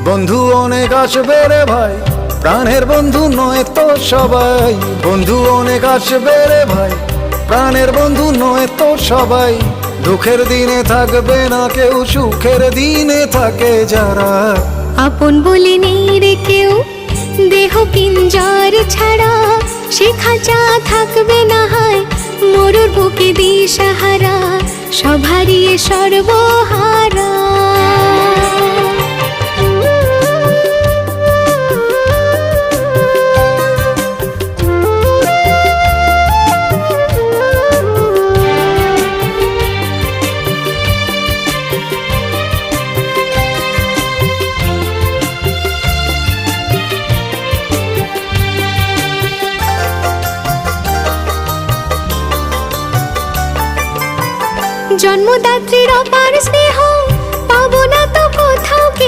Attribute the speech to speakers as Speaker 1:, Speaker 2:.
Speaker 1: বন্ধু অনেক আসবে রে ভাই, প্রাণের বন্ধু নয় তো সবাই। বন্ধু অনেক আসবে রে ভাই, প্রাণের বন্ধু নয় তো সবাই। দুঃখের দিনে থাকবে না কেউ, সুখের দিনে থাকে যারা।
Speaker 2: আপন বলে নেই রে কেউ, দেহ পিঞ্জর ছাড়া। সে খাঁচা থাকবে না হয়, মরুর বুকে দিশাহারা। সব হারিয়ে সর্বহারা। জন্মদাত্রীর অপার স্নেহ